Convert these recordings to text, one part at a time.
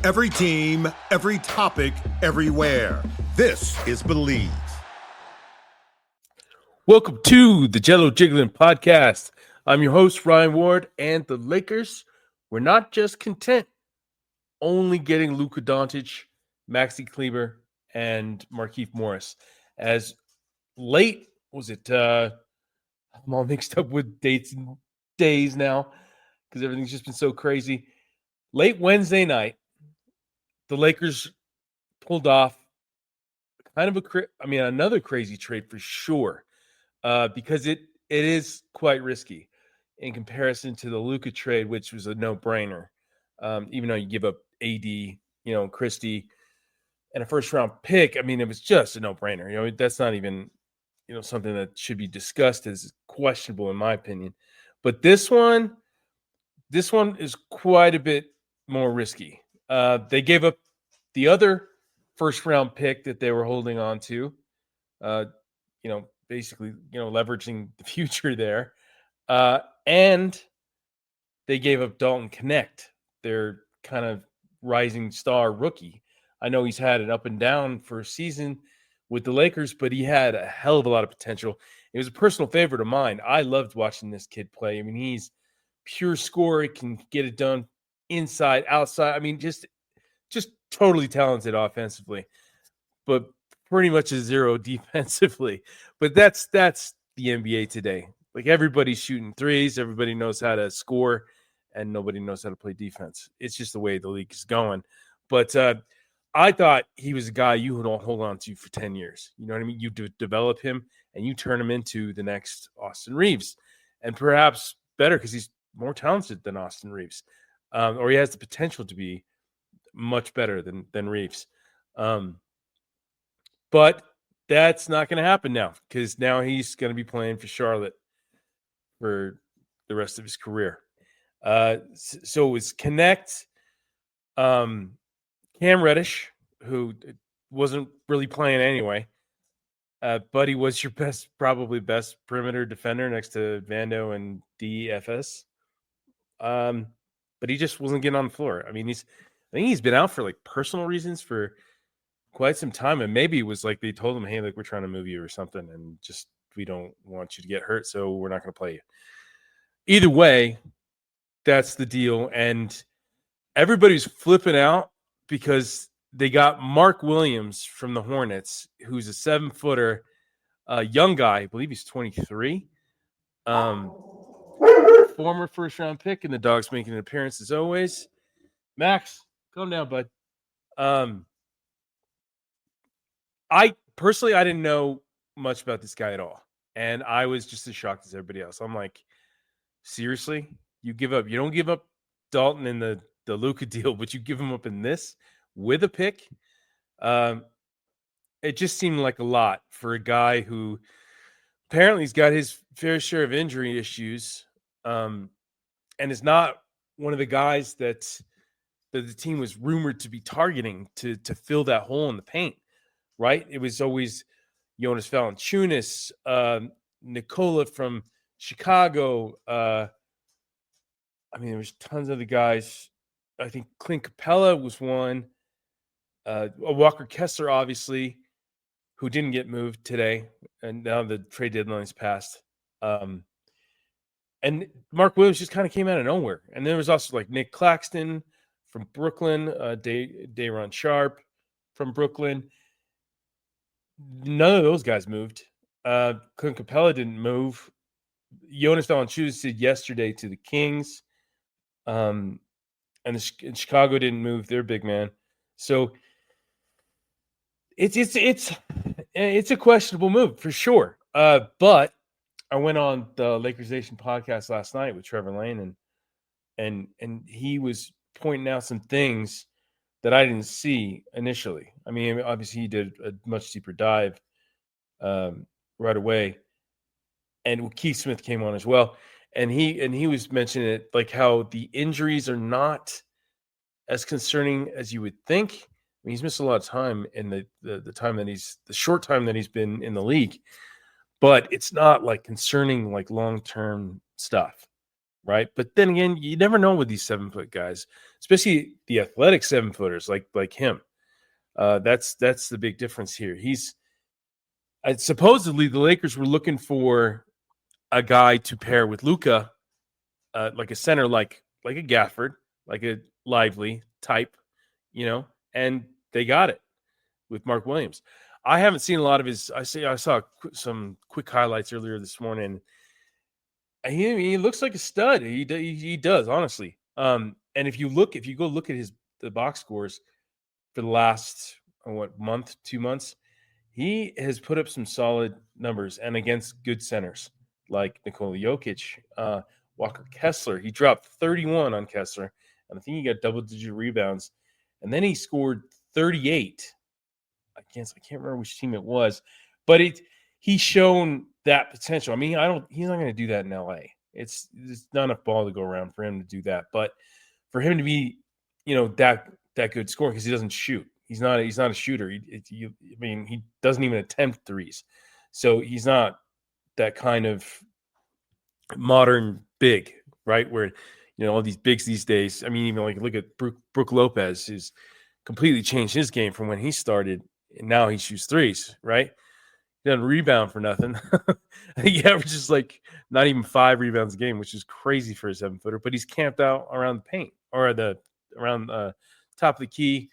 Every team, every topic, everywhere. This is Believe. Welcome to the Jello Jiggling Podcast. I'm your host, Ryan Ward, and the Lakers were not just content only getting Luka Doncic, Maxi Kleber, and Markieff Morris. As late, I'm all mixed up with dates and days now because everything's just been so crazy. Late Wednesday night, the Lakers pulled off another crazy trade for sure. Because it is quite risky in comparison to the Luka trade, which was a no-brainer. Even though you give up AD, Christie, and a first-round pick, it was just a no-brainer. That's not even, something that should be discussed as questionable in my opinion. But this one is quite a bit more risky. They gave up the other first-round pick that they were holding on to. Basically, leveraging the future there. And they gave up Dalton Connect, their kind of rising star rookie. I know he's had an up and down for a season with the Lakers, but he had a hell of a lot of potential. It was a personal favorite of mine. I loved watching this kid play. He's pure scorer. He can get it done inside, outside. Just totally talented offensively. But pretty much a zero defensively. But that's the NBA today. Like, everybody's shooting threes, everybody knows how to score, and nobody knows how to play defense. It's just the way the league is going. But I thought he was a guy you would hold on to for 10 years. You know what I mean? You develop him, and you turn him into the next Austin Reeves. And perhaps better because he's more talented than Austin Reeves. Or he has the potential to be much better than Reeves. But that's not going to happen now because now he's going to be playing for Charlotte for the rest of his career. So it was Connect, Cam Reddish, who wasn't really playing anyway, but he was your probably best perimeter defender next to Vando and DFS. But he just wasn't getting on the floor. I think he's been out for like personal reasons for quite some time, and maybe it was like they told him, hey, like, we're trying to move you or something, and just we don't want you to get hurt, so we're not going to play you. Either way, that's the deal, and everybody's flipping out because they got Mark Williams from the Hornets, who's a 7-footer, young guy. I believe he's 23. Former first-round pick, and the dog's making an appearance as always. Max, calm down, bud. I didn't know much about this guy at all. And I was just as shocked as everybody else. I'm like, seriously? You don't give up Dalton in the Luka deal, but you give him up in this with a pick? It just seemed like a lot for a guy who apparently has got his fair share of injury issues, and is not one of the guys that the team was rumored to be targeting to fill that hole in the paint. Right? It was always Jonas Valanciunas, Nikola from Chicago. There was tons of the guys. I think Clint Capella was one. Walker Kessler, obviously, who didn't get moved today, and now the trade deadline's passed. And Mark Williams just kind of came out of nowhere. And there was also like Nick Claxton from Brooklyn, Day'Ron Sharpe from Brooklyn. None of those guys moved. Clint Capella didn't move. Jonas Valanciunas did yesterday to the Kings. And Chicago didn't move their big man. So it's a questionable move for sure. But I went on the Lakers Nation podcast last night with Trevor Lane, and he was pointing out some things that I didn't see initially. Obviously he did a much deeper dive right away, and Keith Smith came on as well, and he was mentioning it, like how the injuries are not as concerning as you would think. He's missed a lot of time in the short time that he's been in the league, but it's not like concerning like long-term stuff, right? But then again, you never know with these 7-foot guys, especially the athletic 7-footers like him. That's the big difference here. Supposedly the Lakers were looking for a guy to pair with Luka, like a center, like a Gafford, like a Lively type, and they got it with Mark Williams. I haven't seen a lot of his. I saw some quick highlights earlier this morning. He looks like a stud. He does, honestly. And if you go look at the box scores for the last 2 months, he has put up some solid numbers and against good centers like Nikola Jokic, Walker Kessler. He dropped 31 on Kessler, and I think he got double-digit rebounds. And then he scored 38 against, I can't remember which team it was, but he's shown that potential. I mean, he's not going to do that in LA. It's not enough ball to go around for him to do that. But for him to be, that good scorer, because he doesn't shoot. He's not a shooter. He doesn't even attempt threes. So he's not that kind of modern big, right? Where, all these bigs these days. I mean, even like look at Brook Lopez, who's completely changed his game from when he started, and now he shoots threes, right? He doesn't rebound for nothing. I think he averages like not even 5 rebounds a game, which is crazy for a 7-footer. But he's camped out around the paint or around top of the key,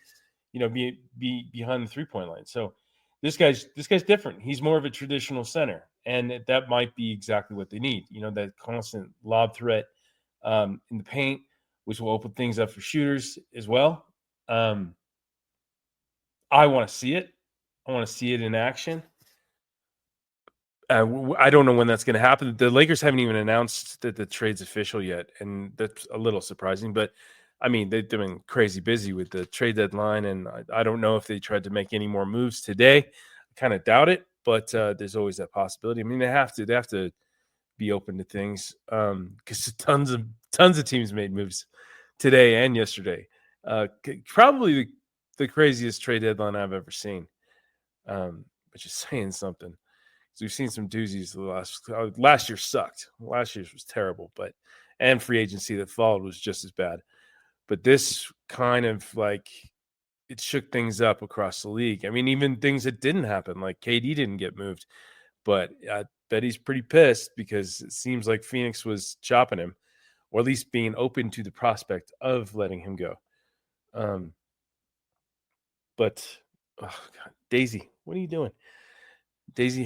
be behind the 3-point line. So this guy's different. He's more of a traditional center, and that might be exactly what they need. That constant lob threat in the paint, which will open things up for shooters as well. I want to see it. I want to see it in action. I don't know when that's going to happen. The Lakers haven't even announced that the trade's official yet, and that's a little surprising. But, I mean, they've been crazy busy with the trade deadline, and I don't know if they tried to make any more moves today. I kind of doubt it, but there's always that possibility. I mean, they have to be open to things because tons of teams made moves today and yesterday. Probably the craziest trade deadline I've ever seen, which is saying something. So we've seen some doozies. Last year sucked. Last year's was terrible, and free agency that followed was just as bad. But this kind of it shook things up across the league. I mean, even things that didn't happen, like KD didn't get moved, but I bet he's pretty pissed because it seems like Phoenix was chopping him, or at least being open to the prospect of letting him go. But oh God, Daisy, what are you doing? Daisy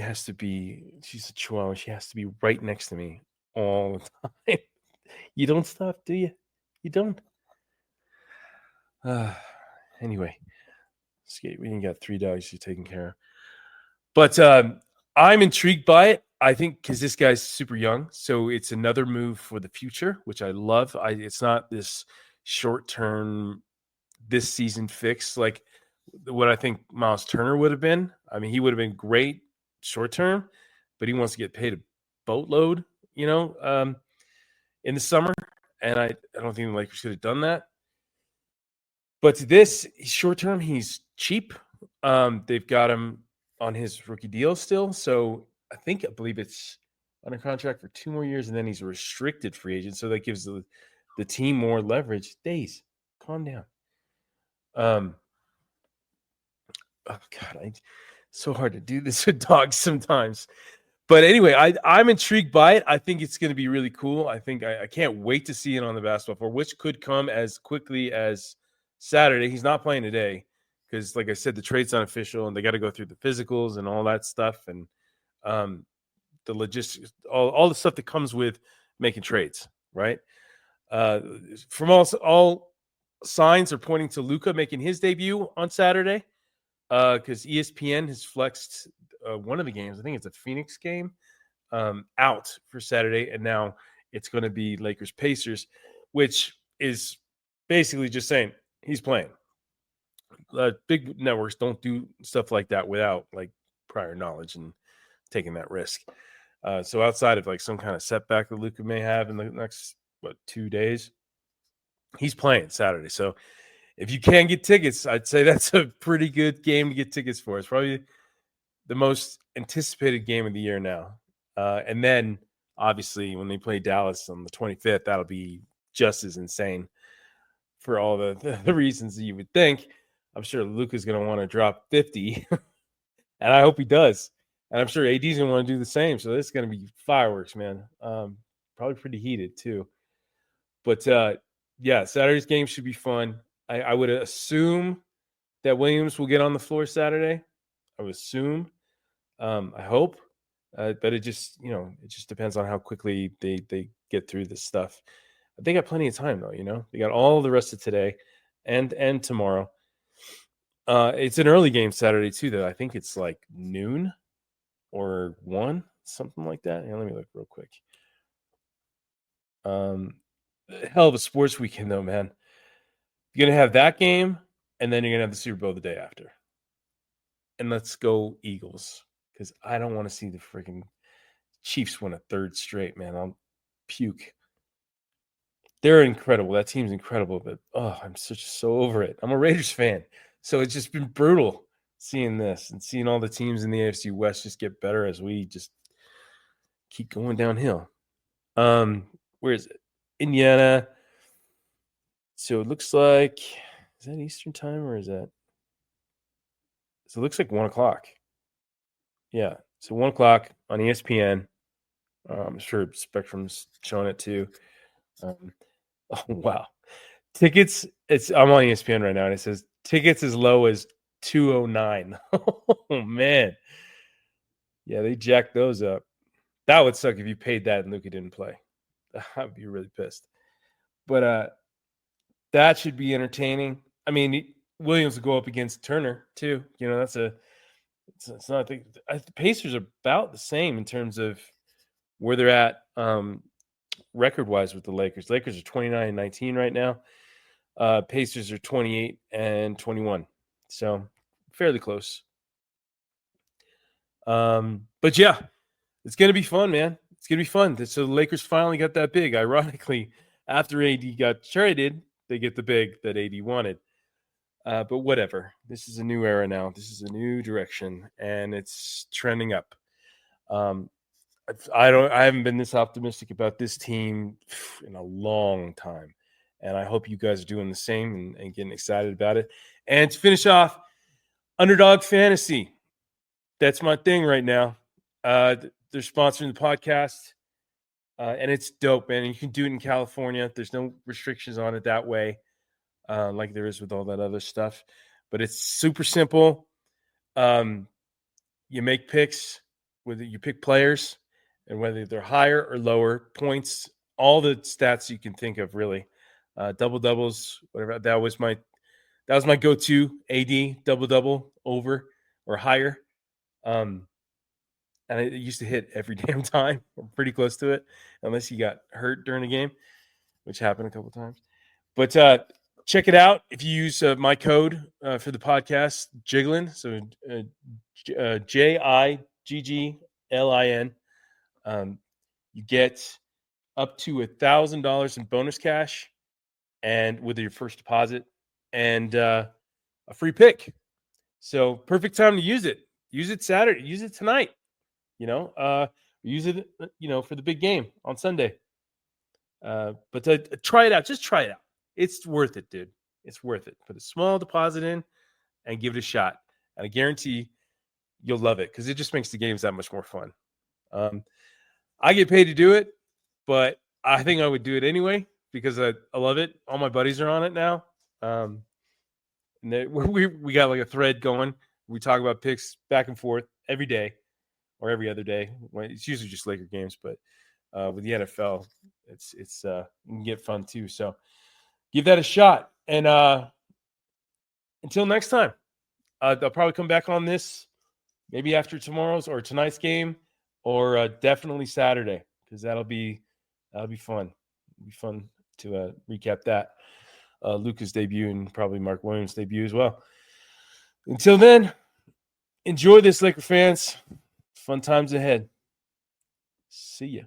she's a chihuahua. She has to be right next to me all the time. You don't stop, do you? You don't? Anyway, we got 3 dogs you're taking care of. But I'm intrigued by it. I think because this guy's super young. So it's another move for the future, which I love. It's not this short-term, this season fix like what I think Miles Turner would have been. I mean, he would have been great short term, but he wants to get paid a boatload, in the summer. And I don't think the Lakers could have done that. But this short term, he's cheap. They've got him on his rookie deal still. So I believe it's under contract for 2 more years, and then he's a restricted free agent. So that gives the team more leverage. Days, calm down. Oh God, so hard to do this with dogs sometimes. But anyway, I'm intrigued by it. I think it's going to be really cool. I think I can't wait to see it on the basketball floor, which could come as quickly as Saturday. He's not playing today because, like I said, the trade's not official, and they got to go through the physicals and all that stuff, and the logistics, all the stuff that comes with making trades, right? From all signs are pointing to Luka making his debut on Saturday. Because ESPN has flexed one of the games. I think it's a Phoenix game out for Saturday, and now it's going to be Lakers Pacers, which is basically just saying he's playing. Big networks don't do stuff like that without prior knowledge and taking that risk. So outside of some kind of setback that Luka may have in the next 2 days, he's playing Saturday. So if you can get tickets, I'd say that's a pretty good game to get tickets for. It's probably the most anticipated game of the year now. And then obviously, when they play Dallas on the 25th, that'll be just as insane for all the reasons that you would think. I'm sure Luka's going to want to drop 50, and I hope he does. And I'm sure AD's going to want to do the same. So this is going to be fireworks, man. Probably pretty heated too. But yeah, Saturday's game should be fun. I would assume that Williams will get on the floor Saturday. I would assume. I hope. But it just depends on how quickly they get through this stuff. They got plenty of time though, They got all the rest of today and tomorrow. It's an early game Saturday too, though. I think it's like noon or 1, something like that. Yeah, let me look real quick. Hell of a sports weekend though, man. You're gonna have that game, and then you're gonna have the Super Bowl the day after. And let's go Eagles, because I don't want to see the freaking Chiefs win a third straight, man. I'll puke. They're incredible. That team's incredible, but I'm so over it. I'm a Raiders fan, so it's just been brutal seeing this and seeing all the teams in the AFC West just get better as we just keep going downhill. Where is it? Indiana. So it looks like, is that Eastern time or is that? So it looks like 1:00. Yeah. So 1:00 on ESPN. I'm sure Spectrum's showing it too. Oh, wow. Tickets, I'm on ESPN right now, and it says tickets as low as $209. Oh, man. Yeah, they jacked those up. That would suck if you paid that and Luka didn't play. I'd be really pissed. But that should be entertaining. I mean, Williams will go up against Turner too. It's not the Pacers are about the same in terms of where they're at record-wise with the Lakers. Lakers are 29-19 right now. Pacers are 28-21. So fairly close. But yeah, it's going to be fun, man. It's going to be fun. So the Lakers finally got that big. Ironically, after AD got traded, they get the big that AD wanted. But whatever. This is a new era now. This is a new direction, and it's trending up. I haven't been this optimistic about this team in a long time, and I hope you guys are doing the same and getting excited about it. And to finish off, Underdog Fantasy. That's my thing right now. They're sponsoring the podcast, and it's dope, man. And you can do it in California. There's no restrictions on it that way, like there is with all that other stuff. But it's super simple. You make picks, whether you pick players, and whether they're higher or lower points, all the stats you can think of, really. Double doubles, whatever. That was my go-to. AD double over or higher. And it used to hit every damn time, or pretty close to it, unless you got hurt during the game, which happened a couple times. But check it out if you use my code for the podcast, Jiglin. So JIGGLIN. You get up to $1,000 in bonus cash, and with your first deposit, and a free pick. So perfect time to use it. Use it Saturday. Use it tonight. Use it, for the big game on Sunday. But try it out. Just try it out. It's worth it, dude. It's worth it. Put a small deposit in and give it a shot. And I guarantee you'll love it because it just makes the games that much more fun. I get paid to do it, but I think I would do it anyway because I love it. All my buddies are on it now. And we got like a thread going. We talk about picks back and forth every day or every other day. It's usually just Laker games, but with the NFL, it's you can get fun too. So give that a shot. And until next time, I'll probably come back on this maybe after tomorrow's or tonight's game, or definitely Saturday, because that'll be fun. It'll be fun to recap that Luka's debut and probably Mark Williams' debut as well. Until then, enjoy this, Laker fans. Fun times ahead. See ya.